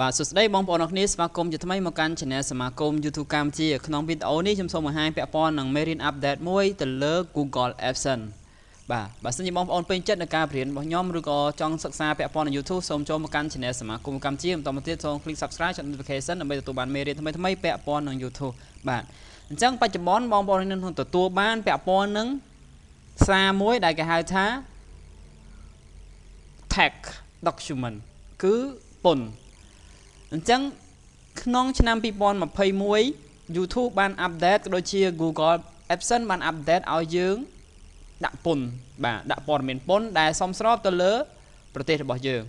បាទសួស្តីបងប្អូនអរគ្នាស្វាគមន៍ជាថ្មីមកកាន់ Channel សមាគម YouTube កម្ពុជាក្នុងវីដេអូនេះខ្ញុំសូមបង្ហាញពាក់ព័ន្ធនឹងមេរៀន Update មួយទៅលើ Google Adsense បាទបើសិនជាបងប្អូនពេញចិត្តនឹងការរៀនរបស់ខ្ញុំឬក៏ចង់សិក្សាពាក់ព័ន្ធនឹង YouTube សូមចូលមកកាន់ Channel សមាគមកម្ពុជាបន្តមកទៀតសូម click Subscribe ចុច Notification ដើម្បីទទួលបានមេរៀនថ្មីៗពាក់ព័ន្ធនឹង YouTube បាទអញ្ចឹងបច្ចុប្បន្នបងប្អូននឹងទទួលបានពាក់ព័ន្ធនឹងសារមួយដែលគេហៅថា Text Document គឺពន្ធអញ្ចឹងក្នុងឆ្នាំ2021 YouTube បាន update ក៏ដូចជា Google Adsense បាន update ឲ្យយើងដាក់ពន្ធបាទដាក់ព័ត៌មានពន្ធដែលសមស្របទៅលើប្រទេសរបស់យើង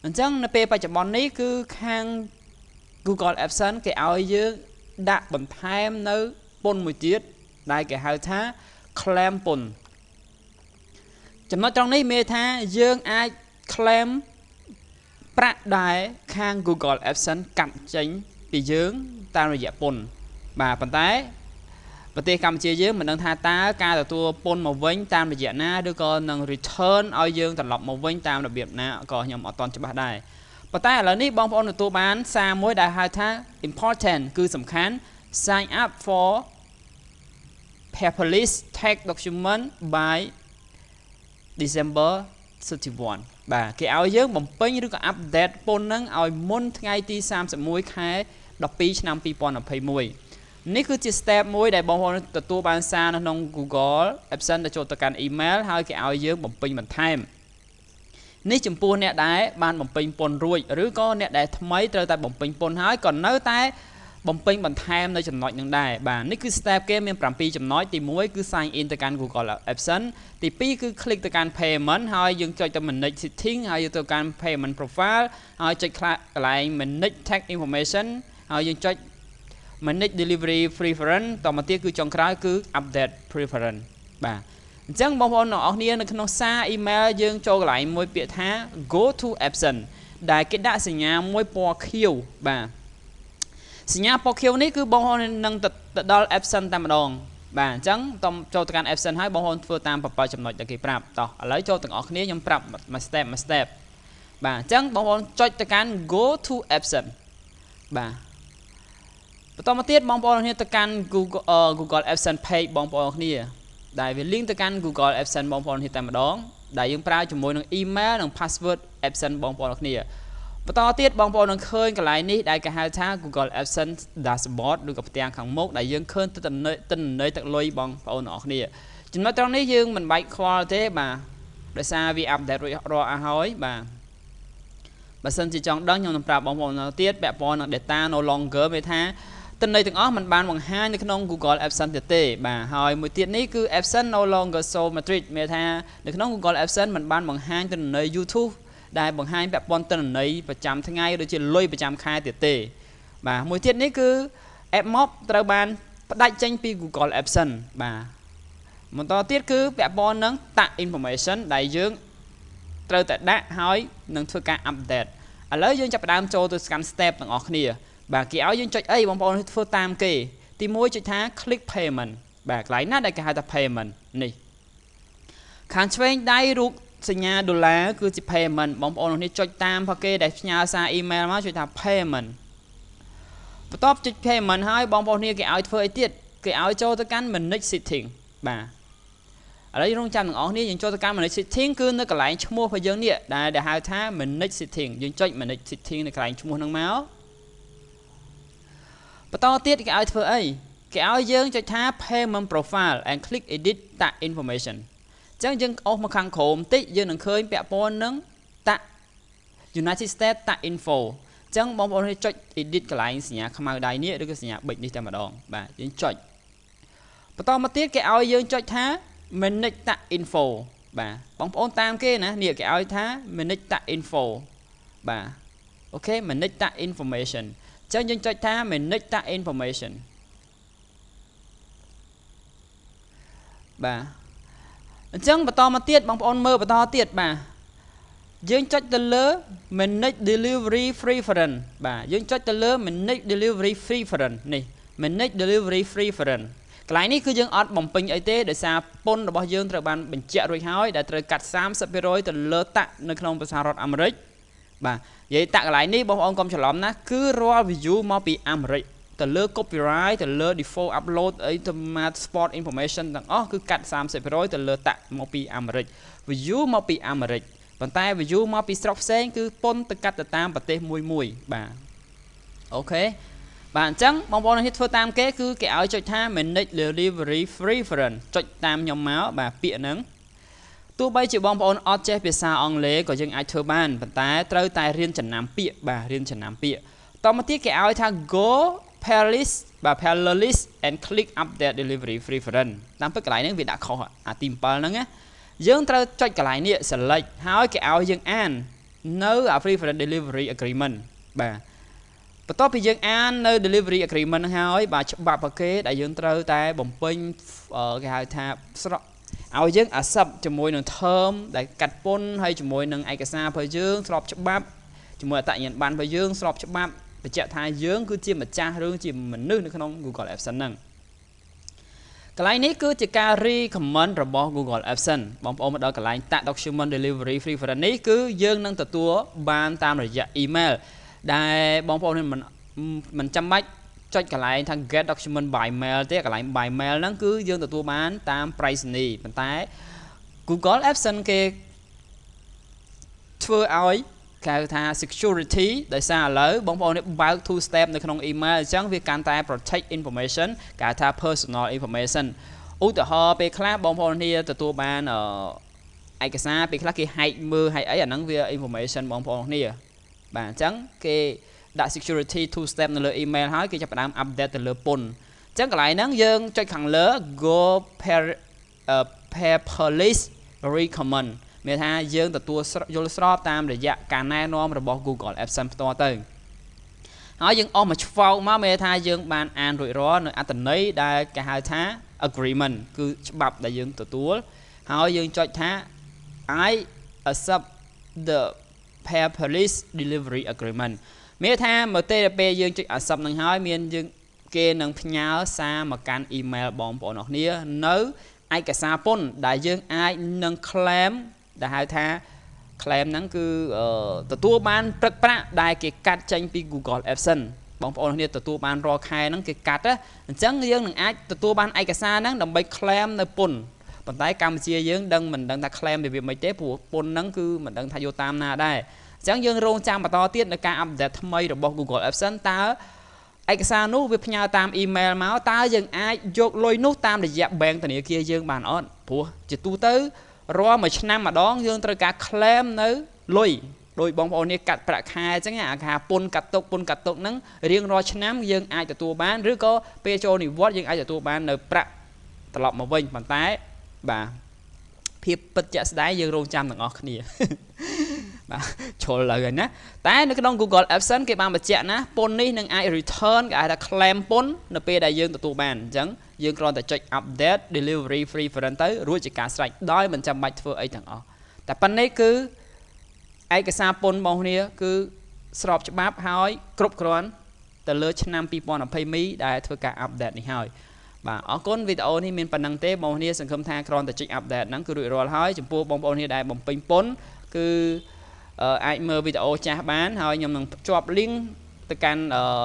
អញ្ចឹងនៅពេលបច្ចុប្បន្ននេះគឺខាង Google Adsense គេឲ្យយើងដាក់បន្ថែមនៅពន្ធមួយទៀតដែលគេហៅថា claim ពន្ធចំណុចត្រង់នេះមានថាយើងអាច claimប្រាក់ដែលខាង Google Adsense កាត់ចេញពីយើងតាមរយៈពន្ធបាទប៉ុន្តែប្រទេសកម្ពុជាយើងមិនដឹងថាតើការទទួលពន្ធមកវិញតាមរយៈណាឬក៏នឹង return ឲ្យយើងត្រឡប់មកវិញតាមរបៀបណាក៏ខ្ញុំអត់ទាន់ច្បាស់ដែរប៉ុន្តែឥឡូវនេះបងប្អូនទទួលបានសារមួយដែលហៅថា important គឺសំខាន់ sign up for paperless tax document by December 31បាទគេឲ្យយើងបំពេញឬក៏អាប់ដេតពន្ធហ្នឹងឲ្យមុនថ្ងៃទី31ខែ12ឆ្នាំ2021នេះគឺជា step មួយដែលបងប្អូនទទួលបានសារនៅក្នុង Google Adsense ដែលចូលទៅកាន់ email ហើយគេឲ្យយើងបំពេញបន្ថែមនេះចំពោះអ្នកដែលបានបំពេញពន្ធរួចឬក៏អ្នកដែលថ្មីត្រូវតែបំពេញពន្ធហើយក៏នៅតែបំពេញបន្ថែមនៅចំណុចនឹងដែរបាទនេះគឺ step គេមាន7ចំណុចទី1គឺ sign in ទៅកាន់ Google Adsense ទី2គឺ click ទៅកាន់ payment ហើយយើងចុចទៅ manage setting ហើយទៅកាន់ payment profile ហើយចុចកន្លែង manage tax information ហើយយើងចុច manage delivery preference តមកទៀតគឺចុងក្រោយគឺ update preference បាទអញ្ចឹងបងប្អូនទាំងអស់គ្នានៅក្នុងសារ email យើងចូលកន្លែងមួយពាក្យថា go to Adsense ដែលគេដាក់សញ្ញាមួយពណ៌ខៀវបាទសញ្ញាពណ៌ខៀវនេះគឺបងប្អូននឹងទៅដល់ Adsense តែម្ដងបាទអញ្ចឹងតចូលទៅកាន់ Adsense ហើយបងប្អូនធ្វើតាម7ចំណុចដែលគេប្រាប់តោះឥឡូវចូលទាំងអស់គ្នាខ្ញុំប្រាប់មួយ step មួយ step បាទអញ្ចឹងបងប្អូនចុចទៅកាន់ go to Adsense បាទបន្តមកទៀតបងប្អូនគ្នាទៅកាន់ Google Adsense page បងប្អូនគ្នាដែលវា link ទៅកាន់ Google Adsense បងប្អូនគ្នាតែម្ដងដែលយើងប្រើជាមួយនឹង email និង password Adsense បងប្អូនគ្នាបន្តទៀតបងប្អូននឹងឃើញកន្លែងនេះដែលគេហៅថា Google Adsense dashboard ឬក៏ផ្ទាំងខាងមុខដែលយើងឃើញទិន្នន័យទឹកលុយបងប្អូនទាំងអស់គ្នាចំណុចត្រង់នេះយើងមិនបាច់ខ្វល់ទេបាទដោយសារវា update រួចរាល់អស់ហើយបាទបើសិនជាចង់ដឹងខ្ញុំនឹងប្រាប់បងប្អូនទៀតពាក់ព័ន្ធនឹង data no longer មានថាទិន្នន័យទាំងអស់មិនបានបង្ហាញនៅក្នុង Google Adsense ទេបាទហើយមួយទៀតនេះគឺ Adsense no longer show matrix មានថានៅក្នុង Google Adsense មិនបានបង្ហាញទិន្នន័យ YouTube ដែលបង្ហាញពាក់ព័ន្ធទិន្នន័យប្រចាំថ្ងៃដូចជាលុយប្រចាំខែទៀតទេបាទមួយទៀតនេះគឺ AppMob ត្រូវបានផ្ដាច់ចេញពី Google Adsense បាទបន្តទៀតគឺពាក់ព័ន្ធនឹង tax information ដែលយើងត្រូវតែដាក់ហើយនឹងធ្វើការ update ឥឡូវយើងចាប់ផ្ដើមចូលទៅ scan step ទាំងអស់គ្នាបាទគេឲ្យយើងចុចអីបងប្អូនធ្វើតាមគេទី1ចុចថា click payment បាទកន្លែងណាដែលគេហៅថា payment នេះខាងឆ្វេងដៃរូបសញ្ញាដុល្លារគឺជា payment បងប្អូននេះចុចតាមផគេដែលផ្ញើសារ email មកចុចថា payment បន្ទាប់ចុច payment ហើយបងប្អូននេះគេឲ្យធ្វើអីទៀតគេឲ្យចូលទៅកាន់ manage setting បាទឥឡូវរងចាំទាំងអស់គ្នាយើងចូលទៅកាន់ manage setting គឺនៅកន្លែងឈ្មោះរបស់យើងនេះដែលហៅថា manage setting យើងចុច manage setting នៅកន្លែងឈ្មោះហ្នឹងមកបន្តទៀតគេឲ្យធ្វើអីគេឲ្យយើងចុចថា payment profile and click edit tax information អញ្ចឹងយើងអស់មកខាងក្រោមបន្តិចយើងនឹងឃើញពាក់ព័ន្ធនឹង tax United States tax info អញ្ចឹងបងប្អូនចុច edit កន្លែងសញ្ញាខ្មៅដៃនេះឬក៏សញ្ញាប៊ិចនេះតែម្ដងបាទយើងចុចបន្តមកទៀតគេឲ្យយើងចុចថា manage tax info បាទបងប្អូនតាមគេណានេះគេឲ្យថា manage tax info បាទអូខេ manage tax informationអញ្ចឹងយើងចុចថា manage tax information បាទអញ្ចឹងបន្តមកទៀតបងប្អូនមើលបន្តទៀតបាទយើងចុចទៅលើ manage delivery preference បាទយើងចុចទៅលើ manage delivery preference នេះ manage delivery preference កន្លែងនេះគឺយើងអត់បំពេញអីទេដោយសារពន្ធរបស់យើងត្រូវបានបញ្ជាក់រួចហើយដែលត្រូវកាត់ 30% ទៅលើតាក់នៅក្នុងសហរដ្ឋអាមេរិក បាទនិយាយតាក់កន្លែងនេះបងប្អូនកុំច្រឡំណាគឺរាល់ view មកពីអាមេរិកទៅលើ copyright ទៅលើ default upload អីទៅមក sport information ទាំងអស់គឺកាត់ 30% ទៅលើតាក់មកពីអាមេរិក view មកពីអាមេរិកប៉ុន្តែ view មកពីស្រុកផ្សេងគឺពន្ធទៅកាត់ទៅតាមប្រទេសមួយបាទអូខេបាទអញ្ចឹងបងប្អូននេះធ្វើតាមគេគឺគេឲ្យចុចថា manage delivery preference ចុចតាមខ្ញុំមកបាទពាក្យហ្នឹងទោះបីជាបងប្អូនអត់ចេះភាសាអង់គ្លេសក៏យើងអាចធ្វើបានប៉ុន្តែត្រូវតែរៀនចំណាំពាក្យបាទរៀនចំណាំពាក្យតមកទៀតគេឲ្យថា go paperless បាទ paperless and click update delivery preference តាមពិតកន្លែងហ្នឹងវាដាក់ខុសអាទី7ហ្នឹងណាយើងត្រូវចុចកន្លែងនេះ select ហើយគេឲ្យយើងអាននៅអា preference delivery agreement បាទបន្ទាប់ពីយើងអាននៅ delivery agreement ហ្នឹងហើយបាទច្បាប់របស់គេដែលយើងត្រូវតែបំពេញគេហៅថាស្រកឲ្យយើង accept ជាមួយនឹង term ដែលកាត់ពន្ធហើយជាមួយនឹងឯកសាររបស់យើងស្របច្បាប់ជាមួយអត្តញ្ញាណប័ណ្ណរបស់យើងស្របច្បាប់បញ្ជាក់ថាយើងគឺជាម្ចាស់រឿងជាមនុស្សនៅក្នុង Google Adsense ហ្នឹងកន្លែងនេះគឺជាការ recommend របស់ Google Adsense បងប្អូនមកដល់កន្លែងតាក់ document delivery preference នេះគឺយើងនឹងទទួលបានតាមរយៈ email ដែលបងប្អូនមិនចាំបាច់ចុចកន្លែងថា get document by mail ទេកន្លែង by mail ហ្នឹងគឺយើងទទួលបានតាមប្រៃសណីយ៍ប៉ុន្តែ Google Adsense គេធ្វើឲ្យគេហៅថា security ដោយសារឥឡូវបងប្អូននេះបើក two step នៅក្នុង email អញ្ចឹងវាកាន់តែ protect information គេហៅថា personal information ឧទាហរណ៍ពេលខ្លះបងប្អូននេះទទួលបានឯកសារពេលខ្លះគេ hack មើល hack អីអាហ្នឹងវា information បងប្អូននេះបាទអញ្ចឹងគេដាក់ security two step នៅលើ email ហើយគេចាប់ផ្ដើម update ទៅលើពន្ធអញ្ចឹងកន្លែងហ្នឹងយើងចុចខាងលើ go paperless recommend មានថាយើងទទួលយល់ស្របតាមរយៈការណែនាំរបស់ Google Adsense ផ្ទាល់ទៅហើយយើងអស់មកឆ្វោកមកមានថាយើងបានអានរួចរាល់នៅអត្ថន័យដែលគេហៅថា agreement គឺច្បាប់ដែលយើងទទួលហើយយើងចុចថា I accept the paperless delivery agreement មានថាមកទេពេលយើងចុច accept នឹងហើយមានយើងគេនឹងផ្ញើសារមកកាន់ email បងប្អូនអរគ្នានៅឯកសារពន្ធដែលយើងអាចនឹង claim ដែលហៅថា claim ហ្នឹងគឺទទួលបានព្រឹកប្រាក់ដែលគេកាត់ចេញពី Google Adsense បងប្អូនគ្នាទទួលបានរាល់ខែហ្នឹងគេកាត់អញ្ចឹងយើងនឹងអាចទទួលបានឯកសារហ្នឹងដើម្បី claim នៅពន្ធប៉ុន្តែកម្ពុជាយើងមិនដឹងថា claim របៀបម៉េចទេព្រោះពន្ធហ្នឹងគឺមិនដឹងថាយកតាមណាដែរអញ្ចឹងយើងរងចាំបន្តទៀតនៅការ update ថ្មីរបស់ Google Adsense តើឯកសារនោះវាផ្ញើតាម email មកតើយើងអាចយកលុយនោះតាមរយៈ bank ធនាគារយើងបានអត់ព្រោះជាទូទៅរាល់មួយឆ្នាំម្ដងយើងត្រូវការ claim នៅលុយដោយបងប្អូននេះកាត់ប្រាក់ខែអញ្ចឹងអាការពន្ធកាត់ទុកហ្នឹងរៀងរាល់ឆ្នាំយើងអាចទទួលបានឬក៏ពេលចូលនិវត្តន៍យើងអាចទទួលបាននៅប្រាក់ត្រឡប់មកវិញប៉ុន្តែបាទភាពពិតជាក់ស្ដែងយើងរងចាំទាំងអស់គ្នាបាទជុលលើហើយណាតែនៅក្នុង Google Adsense គេបានបញ្ជាក់ណាពន្ធនេះនឹងអាច return គេហៅថា claim ពន្ធនៅពេលដែលយើងទទួលបានអញ្ចឹងយើងគ្រាន់តែចុច update delivery preference ទៅរួចជាការស្រេចដោយមិនចាំបាច់ធ្វើអីទាំងអស់តែប៉ុណ្ណេះគឺឯកសារពន្ធរបស់គ្នាគឺស្របច្បាប់ហើយគ្រប់គ្រាន់ទៅលើឆ្នាំ2020ដែលធ្វើការ update នេះហើយបាទអរគុណវីដេអូនេះមានប៉ុណ្្នឹងទេបងប្អូនសង្ឃឹមថាគ្រាន់តែចុច update ហ្នឹងគឺរួចរាល់ហើយចំពោះបងប្អូនដែលបំពេញពន្ធគឺអាចមើលវីដេអូចាស់បានហើយខ្ញុំនឹងភ្ជាប់ link ទៅកាន់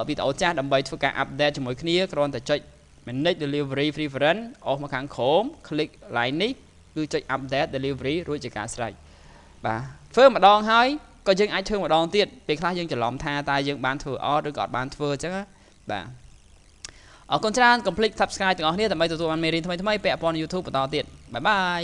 វីដេអូចាស់ដើម្បីធ្វើការ update ជាមួយគ្នាគ្រាន់តែចុច manage delivery preference អស់មកខាងក្រោម click line នេះគឺចុច update delivery រួចជាការស្រេចបាទធ្វើម្ដងហើយក៏យើងអាចធ្វើម្ដងទៀតពេលខ្លះយើងច្រឡំថាតើយើងបានធ្វើអត់ឬក៏អត់បានធ្វើអញ្ចឹងបាទអរគុណច្រើនកុំភ្លេច subscribe ទាំងអស់គ្នាដើម្បីទទួលបានមេរៀនថ្មីៗពាក់ព័ន្ធនឹង YouTube បន្តទៀតបាយបាយ